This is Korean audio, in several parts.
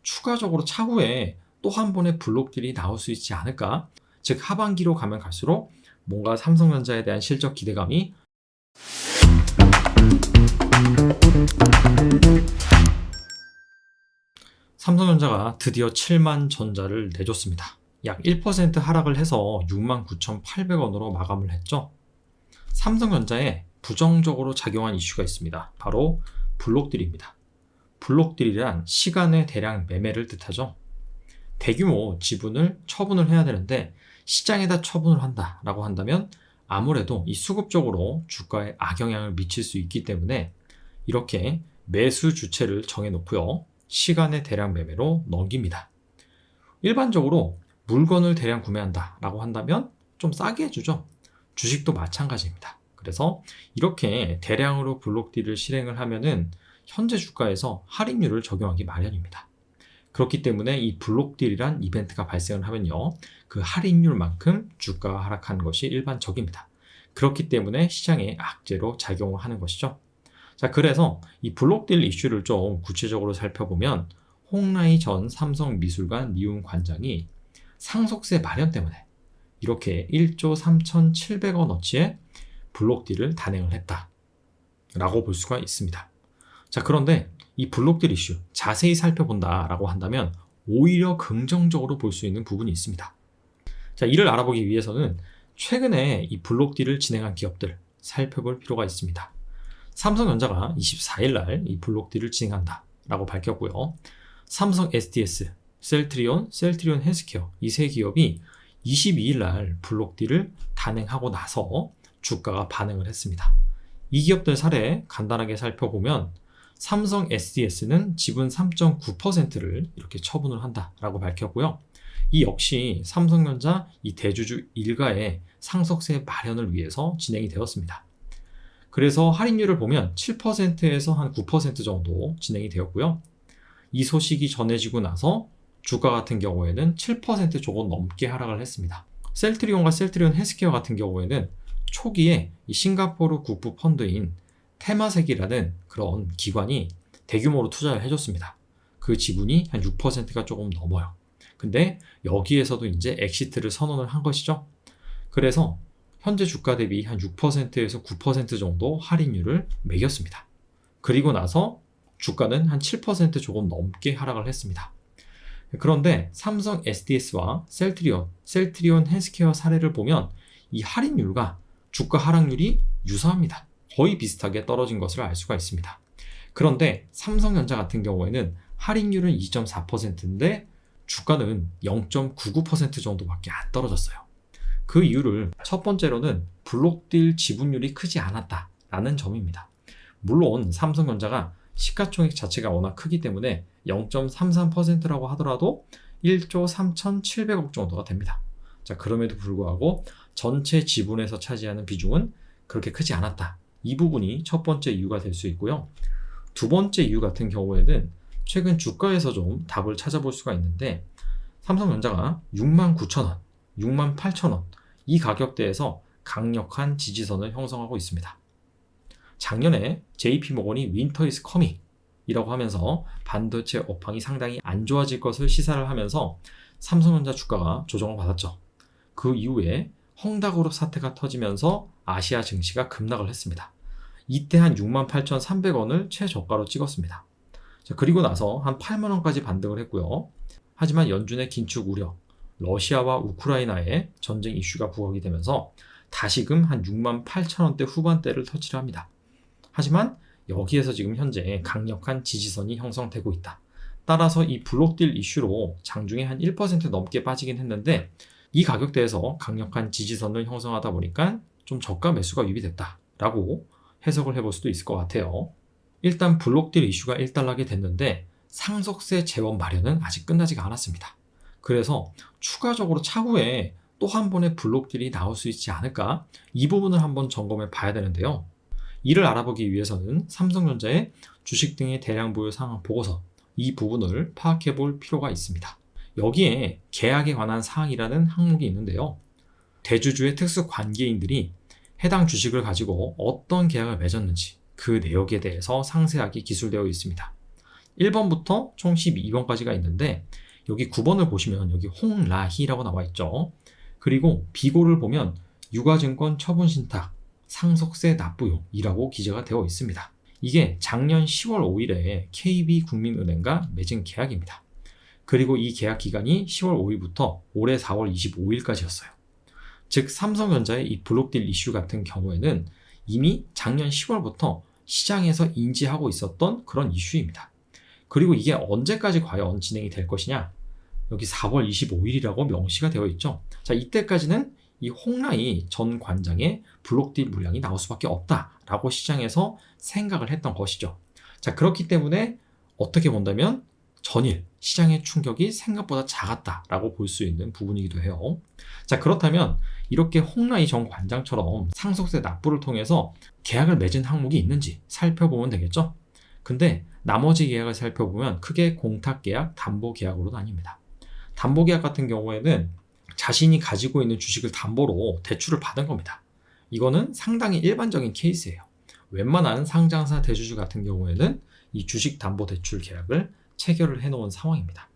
추가적으로 차후에 또 한 번의 블록딜이 나올 수 있지 않을까? 즉 하반기로 가면 갈수록 뭔가 삼성전자에 대한 실적 기대감이 삼성전자가 드디어 7만 전자를 내줬습니다. 약 1% 하락을 해서 69,800원으로 마감을 했죠. 삼성전자에 부정적으로 작용한 이슈가 있습니다. 바로 블록딜입니다. 블록딜이란 시간의 대량 매매를 뜻하죠. 대규모 지분을 처분을 해야 되는데 시장에다 처분을 한다라고 한다면 아무래도 이 수급적으로 주가에 악영향을 미칠 수 있기 때문에 이렇게 매수 주체를 정해놓고요. 시간의 대량 매매로 넘깁니다. 일반적으로 물건을 대량 구매한다라고 한다면 좀 싸게 해주죠. 주식도 마찬가지입니다. 그래서 이렇게 대량으로 블록딜을 실행을 하면은 현재 주가에서 할인율을 적용하기 마련입니다. 그렇기 때문에 이 블록딜이란 이벤트가 발생을 하면요. 그 할인율만큼 주가가 하락하는 것이 일반적입니다. 그렇기 때문에 시장에 악재로 작용을 하는 것이죠. 자, 그래서 이 블록딜 이슈를 좀 구체적으로 살펴보면 홍라이 전 삼성미술관 미운 관장이 상속세 마련 때문에 이렇게 1조 3,700원어치의 블록딜을 단행을 했다라고 볼 수가 있습니다. 자, 그런데 이 블록딜 이슈 자세히 살펴본다라고 한다면 오히려 긍정적으로 볼 수 있는 부분이 있습니다. 자, 이를 알아보기 위해서는 최근에 이 블록딜을 진행한 기업들 살펴볼 필요가 있습니다. 삼성전자가 24일 날 이 블록딜을 진행한다라고 밝혔고요. 삼성 SDS, 셀트리온 헬스케어 이 세 기업이 22일 날 블록딜을 단행하고 나서 주가가 반응을 했습니다. 이 기업들 사례 간단하게 살펴보면 삼성 SDS는 지분 3.9%를 이렇게 처분을 한다라고 밝혔고요. 이 역시 삼성전자 이 대주주 일가의 상속세 마련을 위해서 진행이 되었습니다. 그래서 할인율을 보면 7%에서 한 9% 정도 진행이 되었고요. 이 소식이 전해지고 나서 주가 같은 경우에는 7% 조금 넘게 하락을 했습니다. 셀트리온과 셀트리온 헬스케어 같은 경우에는 초기에 이 싱가포르 국부 펀드인 테마색이라는 그런 기관이 대규모로 투자를 해줬습니다. 그 지분이 한 6%가 조금 넘어요. 근데 여기에서도 이제 엑시트를 선언을 한 것이죠. 그래서 현재 주가 대비 한 6%에서 9% 정도 할인율을 매겼습니다. 그리고 나서 주가는 한 7% 조금 넘게 하락을 했습니다. 그런데 삼성 SDS와 셀트리온 헬스케어 사례를 보면 이 할인율과 주가 하락률이 유사합니다. 거의 비슷하게 떨어진 것을 알 수가 있습니다. 그런데 삼성전자 같은 경우에는 할인율은 2.4%인데 주가는 0.99% 정도밖에 안 떨어졌어요. 그 이유를 첫 번째로는 블록딜 지분율이 크지 않았다라는 점입니다. 물론 삼성전자가 시가총액 자체가 워낙 크기 때문에 0.33%라고 하더라도 1조 3,700억 정도가 됩니다. 자, 그럼에도 불구하고 전체 지분에서 차지하는 비중은 그렇게 크지 않았다. 이 부분이 첫 번째 이유가 될 수 있고요. 두 번째 이유 같은 경우에는 최근 주가에서 좀 답을 찾아볼 수가 있는데 삼성전자가 69,000원, 68,000원 이 가격대에서 강력한 지지선을 형성하고 있습니다. 작년에 JP모건이 윈터 이즈 커밍 이라고 하면서 반도체 업황이 상당히 안 좋아질 것을 시사를 하면서 삼성전자 주가가 조정을 받았죠. 그 이후에 헝다그룹 사태가 터지면서 아시아 증시가 급락을 했습니다. 이때 한 68,300원을 최저가로 찍었습니다. 자, 그리고 나서 한 8만원까지 반등을 했고요. 하지만 연준의 긴축 우려, 러시아와 우크라이나의 전쟁 이슈가 부각이 되면서 다시금 한 68,000원대 후반대를 터치를 합니다. 하지만 여기에서 지금 현재 강력한 지지선이 형성되고 있다. 따라서 이 블록딜 이슈로 장중에 한 1% 넘게 빠지긴 했는데 이 가격대에서 강력한 지지선을 형성하다 보니까 좀 저가 매수가 유입됐다라고 해석을 해볼 수도 있을 것 같아요. 일단 블록딜 이슈가 일단락이 됐는데 상속세 재원 마련은 아직 끝나지가 않았습니다. 그래서 추가적으로 차후에 또 한 번의 블록딜이 나올 수 있지 않을까? 이 부분을 한번 점검해 봐야 되는데요. 이를 알아보기 위해서는 삼성전자의 주식 등의 대량 보유 상황 보고서 이 부분을 파악해 볼 필요가 있습니다. 여기에 계약에 관한 사항이라는 항목이 있는데요. 대주주의 특수 관계인들이 해당 주식을 가지고 어떤 계약을 맺었는지 그 내역에 대해서 상세하게 기술되어 있습니다. 1번부터 총 12번까지가 있는데 여기 9번을 보시면 여기 홍라희라고 나와 있죠. 그리고 비고를 보면 유가증권 처분신탁 상속세 납부요이라고 기재가 되어 있습니다. 이게 작년 10월 5일에 KB국민은행과 맺은 계약입니다. 그리고 이 계약 기간이 10월 5일부터 올해 4월 25일까지였어요. 즉 삼성전자의 이 블록딜 이슈 같은 경우에는 이미 작년 10월부터 시장에서 인지하고 있었던 그런 이슈입니다. 그리고 이게 언제까지 과연 진행이 될 것이냐? 여기 4월 25일이라고 명시가 되어 있죠. 자, 이때까지는 이 홍라희 전 관장의 블록딜 물량이 나올 수밖에 없다라고 시장에서 생각을 했던 것이죠. 자, 그렇기 때문에 어떻게 본다면 전일 시장의 충격이 생각보다 작았다라고 볼 수 있는 부분이기도 해요. 자, 그렇다면 이렇게 홍라희 전 관장처럼 상속세 납부를 통해서 계약을 맺은 항목이 있는지 살펴보면 되겠죠. 근데 나머지 계약을 살펴보면 크게 공탁계약, 담보계약으로 나뉩니다. 담보계약 같은 경우에는 자신이 가지고 있는 주식을 담보로 대출을 받은 겁니다. 이거는 상당히 일반적인 케이스예요. 웬만한 상장사 대주주 같은 경우에는 이 주식 담보 대출 계약을 체결을 해놓은 상황입니다.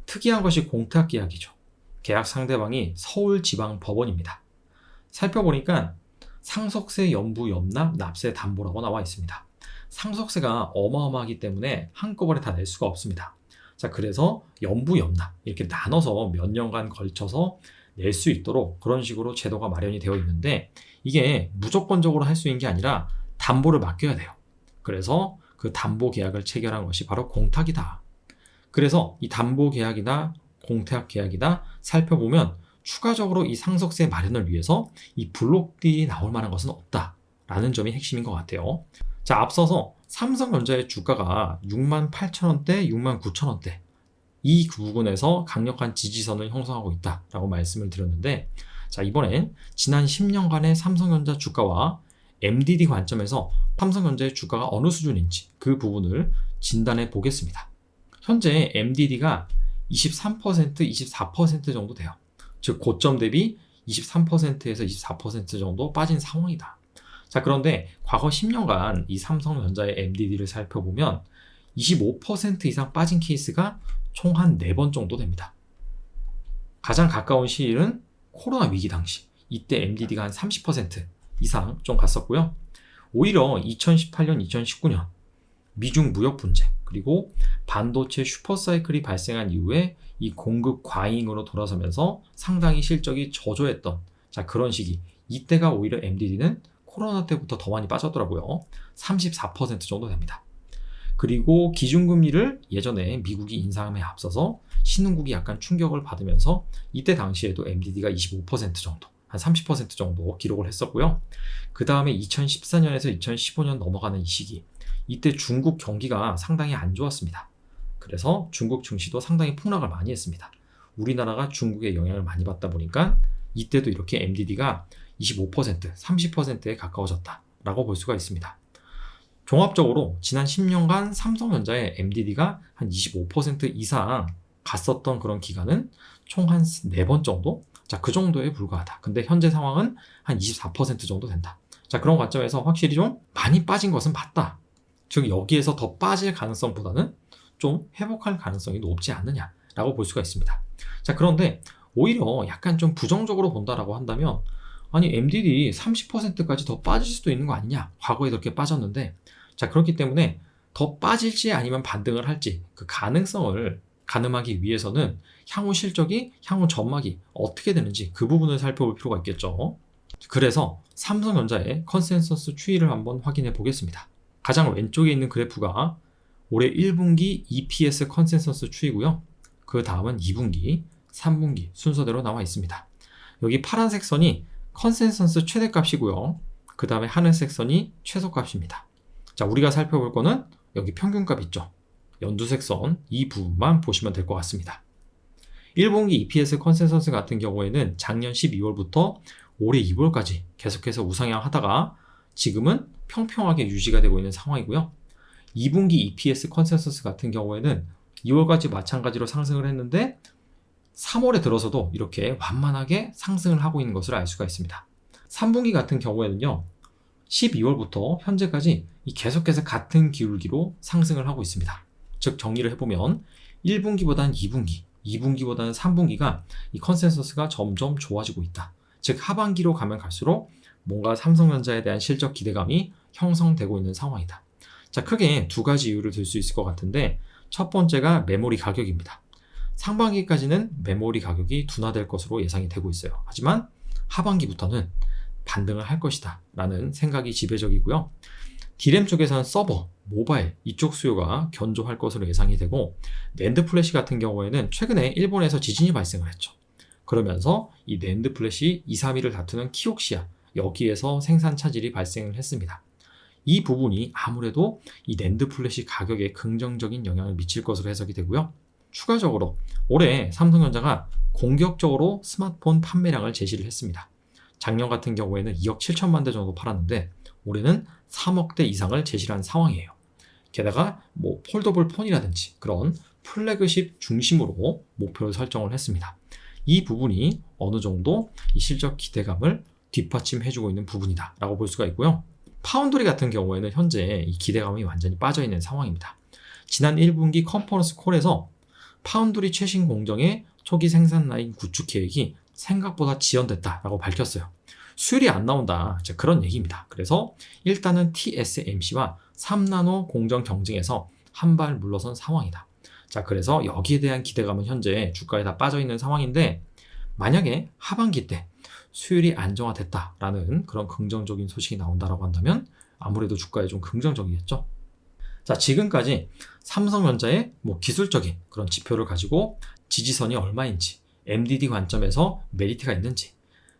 특이한 것이 공탁계약이죠. 계약 상대방이 서울지방법원입니다. 살펴보니까 상속세 연부 연납 납세 담보라고 나와 있습니다. 상속세가 어마어마하기 때문에 한꺼번에 다 낼 수가 없습니다. 자, 그래서 연부 연납 이렇게 나눠서 몇 년간 걸쳐서 낼 수 있도록 그런 식으로 제도가 마련이 되어 있는데 이게 무조건적으로 할 수 있는 게 아니라 담보를 맡겨야 돼요. 그래서 그 담보 계약을 체결한 것이 바로 공탁이다. 그래서 이 담보 계약이나 공탁 계약이나 살펴보면 추가적으로 이 상속세 마련을 위해서 이 블록딜이 나올 만한 것은 없다라는 점이 핵심인 것 같아요. 자, 앞서서 삼성전자의 주가가 68,000원대, 69,000원대 이 부분에서 강력한 지지선을 형성하고 있다라고 말씀을 드렸는데, 자, 이번엔 지난 10년간의 삼성전자 주가와 MDD 관점에서 삼성전자의 주가가 어느 수준인지 그 부분을 진단해 보겠습니다. 현재 MDD가 23%, 24% 정도 돼요. 즉 고점 대비 23%에서 24% 정도 빠진 상황이다. 자, 그런데 과거 10년간 이 삼성전자의 MDD를 살펴보면 25% 이상 빠진 케이스가 총 한 4번 정도 됩니다. 가장 가까운 시일은 코로나 위기 당시, 이때 MDD가 한 30% 이상 좀 갔었고요. 오히려 2018년, 2019년 미중 무역 분쟁 그리고 반도체 슈퍼사이클이 발생한 이후에 이 공급 과잉으로 돌아서면서 상당히 실적이 저조했던 그런 시기, 이때가 오히려 MDD는 코로나 때부터 더 많이 빠졌더라고요. 34% 정도 됩니다. 그리고 기준금리를 예전에 미국이 인상함에 앞서서 신흥국이 약간 충격을 받으면서 이때 당시에도 MDD가 25% 정도, 한 30% 정도 기록을 했었고요. 그 다음에 2014년에서 2015년 넘어가는 이 시기, 이때 중국 경기가 상당히 안 좋았습니다. 그래서 중국 증시도 상당히 폭락을 많이 했습니다. 우리나라가 중국의 영향을 많이 받다 보니까 이때도 이렇게 MDD가 25%, 30%에 가까워졌다라고 볼 수가 있습니다. 종합적으로 지난 10년간 삼성전자의 MDD가 한 25% 이상 갔었던 그런 기간은 총 한 4번 정도? 자, 그 정도에 불과하다. 근데 현재 상황은 한 24% 정도 된다. 자, 그런 관점에서 확실히 좀 많이 빠진 것은 맞다. 즉 여기에서 더 빠질 가능성보다는 좀 회복할 가능성이 높지 않느냐라고 볼 수가 있습니다. 자, 그런데 오히려 약간 좀 부정적으로 본다라고 한다면, 아니 MDD 30%까지 더 빠질 수도 있는 거 아니냐, 과거에 그렇게 빠졌는데. 자, 그렇기 때문에 더 빠질지 아니면 반등을 할지 그 가능성을 가늠하기 위해서는 향후 실적이, 향후 전망이 어떻게 되는지 그 부분을 살펴볼 필요가 있겠죠. 그래서 삼성전자의 컨센서스 추이를 한번 확인해 보겠습니다. 가장 왼쪽에 있는 그래프가 올해 1분기 EPS 컨센서스 추이고요. 그 다음은 2분기, 3분기 순서대로 나와 있습니다. 여기 파란색 선이 컨센서스 최대값이고요. 그 다음에 하늘색 선이 최소값입니다. 자, 우리가 살펴볼 거는 여기 평균값 있죠. 연두색 선, 이 부분만 보시면 될 것 같습니다. 1분기 EPS 컨센서스 같은 경우에는 작년 12월부터 올해 2월까지 계속해서 우상향 하다가 지금은 평평하게 유지가 되고 있는 상황이고요. 2분기 EPS 컨센서스 같은 경우에는 2월까지 마찬가지로 상승을 했는데 3월에 들어서도 이렇게 완만하게 상승을 하고 있는 것을 알 수가 있습니다. 3분기 같은 경우에는요, 12월부터 현재까지 계속해서 같은 기울기로 상승을 하고 있습니다. 즉 정리를 해보면 1분기보다는 2분기, 2분기보다는 3분기가 이 컨센서스가 점점 좋아지고 있다. 즉 하반기로 가면 갈수록 뭔가 삼성전자에 대한 실적 기대감이 형성되고 있는 상황이다. 자, 크게 두 가지 이유를 들 수 있을 것 같은데 첫 번째가 메모리 가격입니다. 상반기까지는 메모리 가격이 둔화될 것으로 예상이 되고 있어요. 하지만 하반기부터는 반등을 할 것이다 라는 생각이 지배적이고요. D램 쪽에서는 서버, 모바일 이쪽 수요가 견조할 것으로 예상이 되고 낸드 플래시 같은 경우에는 최근에 일본에서 지진이 발생을 했죠. 그러면서 이 낸드 플래시 2, 3위를 다투는 키옥시아 여기에서 생산 차질이 발생을 했습니다. 이 부분이 아무래도 이 낸드 플래시 가격에 긍정적인 영향을 미칠 것으로 해석이 되고요. 추가적으로 올해 삼성전자가 공격적으로 스마트폰 판매량을 제시를 했습니다. 작년 같은 경우에는 2억 7천만 대 정도 팔았는데 올해는 3억 대 이상을 제시를 한 상황이에요. 게다가 폴더블 폰이라든지 그런 플래그십 중심으로 목표를 설정을 했습니다. 이 부분이 어느 정도 이 실적 기대감을 뒷받침해주고 있는 부분이다 라고 볼 수가 있고요. 파운드리 같은 경우에는 현재 이 기대감이 완전히 빠져있는 상황입니다. 지난 1분기 컨퍼런스 콜에서 파운드리 최신 공정의 초기 생산 라인 구축 계획이 생각보다 지연됐다라고 밝혔어요. 수율이 안 나온다. 그런 얘기입니다. 그래서 일단은 TSMC와 3나노 공정 경쟁에서 한 발 물러선 상황이다. 자, 그래서 여기에 대한 기대감은 현재 주가에 다 빠져있는 상황인데 만약에 하반기 때 수율이 안정화됐다라는 그런 긍정적인 소식이 나온다라고 한다면 아무래도 주가에 좀 긍정적이겠죠. 자, 지금까지 삼성전자의 기술적인 그런 지표를 가지고 지지선이 얼마인지, MDD 관점에서 메리트가 있는지,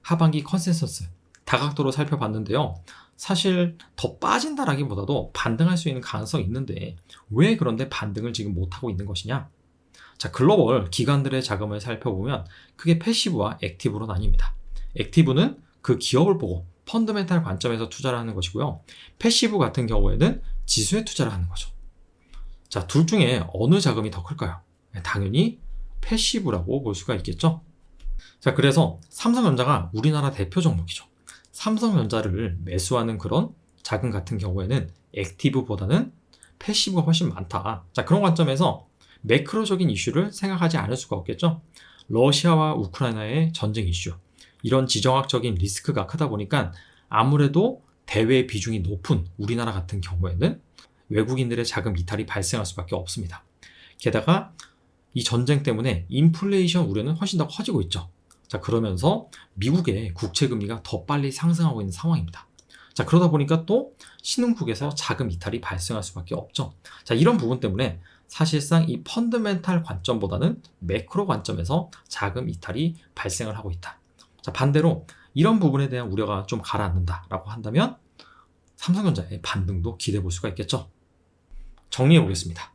하반기 컨센서스 다각도로 살펴봤는데요. 사실 더 빠진다라기보다도 반등할 수 있는 가능성이 있는데 왜 그런데 반등을 지금 못하고 있는 것이냐? 자, 글로벌 기관들의 자금을 살펴보면 크게 패시브와 액티브로 나뉩니다. 액티브는 그 기업을 보고 펀더멘탈 관점에서 투자를 하는 것이고요. 패시브 같은 경우에는 지수에 투자를 하는 거죠. 자, 둘 중에 어느 자금이 더 클까요? 당연히 패시브라고 볼 수가 있겠죠. 자, 그래서 삼성전자가 우리나라 대표 종목이죠. 삼성전자를 매수하는 그런 자금 같은 경우에는 액티브보다는 패시브가 훨씬 많다. 자, 그런 관점에서 매크로적인 이슈를 생각하지 않을 수가 없겠죠. 러시아와 우크라이나의 전쟁 이슈, 이런 지정학적인 리스크가 크다 보니까 아무래도 대외 비중이 높은 우리나라 같은 경우에는 외국인들의 자금 이탈이 발생할 수밖에 없습니다. 게다가 이 전쟁 때문에 인플레이션 우려는 훨씬 더 커지고 있죠. 자, 그러면서 미국의 국채금리가 더 빨리 상승하고 있는 상황입니다. 자, 그러다 보니까 또 신흥국에서 자금 이탈이 발생할 수밖에 없죠. 자, 이런 부분 때문에 사실상 이 펀더멘탈 관점보다는 매크로 관점에서 자금 이탈이 발생을 하고 있다. 자, 반대로 이런 부분에 대한 우려가 좀 가라앉는다라고 한다면 삼성전자의 반등도 기대해 볼 수가 있겠죠. 정리해 보겠습니다.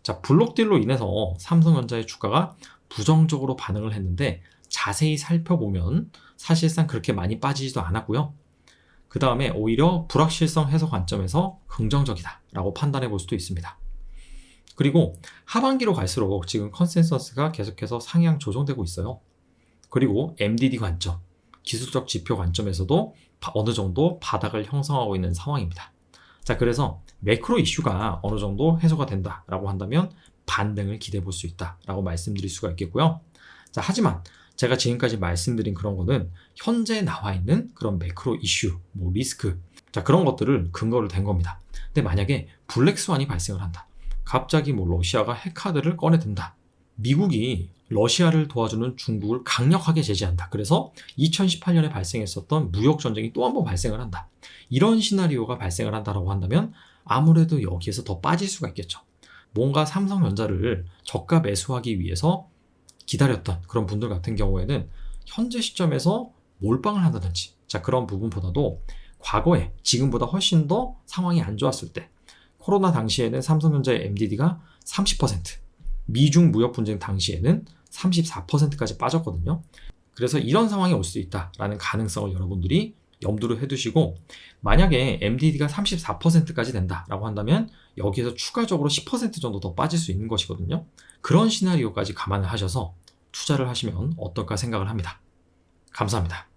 자, 블록딜로 인해서 삼성전자의 주가가 부정적으로 반응을 했는데 자세히 살펴보면 사실상 그렇게 많이 빠지지도 않았고요. 그 다음에 오히려 불확실성 해소 관점에서 긍정적이다라고 판단해 볼 수도 있습니다. 그리고 하반기로 갈수록 지금 컨센서스가 계속해서 상향 조정되고 있어요. 그리고 MDD 관점, 기술적 지표 관점에서도 어느 정도 바닥을 형성하고 있는 상황입니다. 자, 그래서 매크로 이슈가 어느 정도 해소가 된다라고 한다면 반등을 기대해 볼 수 있다라고 말씀드릴 수가 있겠고요. 자, 하지만 제가 지금까지 말씀드린 그런 거는 현재 나와 있는 그런 매크로 이슈, 리스크, 자, 그런 것들을 근거를 댄 겁니다. 근데 만약에 블랙스완이 발생을 한다. 갑자기 러시아가 핵카드를 꺼내든다. 미국이 러시아를 도와주는 중국을 강력하게 제재한다. 그래서 2018년에 발생했었던 무역 전쟁이 또 한 번 발생을 한다. 이런 시나리오가 발생을 한다라고 한다면 아무래도 여기에서 더 빠질 수가 있겠죠. 뭔가 삼성전자를 저가 매수하기 위해서 기다렸던 그런 분들 같은 경우에는 현재 시점에서 몰빵을 한다든지, 자, 그런 부분보다도 과거에 지금보다 훨씬 더 상황이 안 좋았을 때 코로나 당시에는 삼성전자의 MDD가 30%, 미중 무역 분쟁 당시에는 34%까지 빠졌거든요. 그래서 이런 상황이 올 수 있다라는 가능성을 여러분들이 염두를 해두시고, 만약에 MDD가 34%까지 된다라고 한다면 여기에서 추가적으로 10% 정도 더 빠질 수 있는 것이거든요. 그런 시나리오까지 감안을 하셔서 투자를 하시면 어떨까 생각을 합니다. 감사합니다.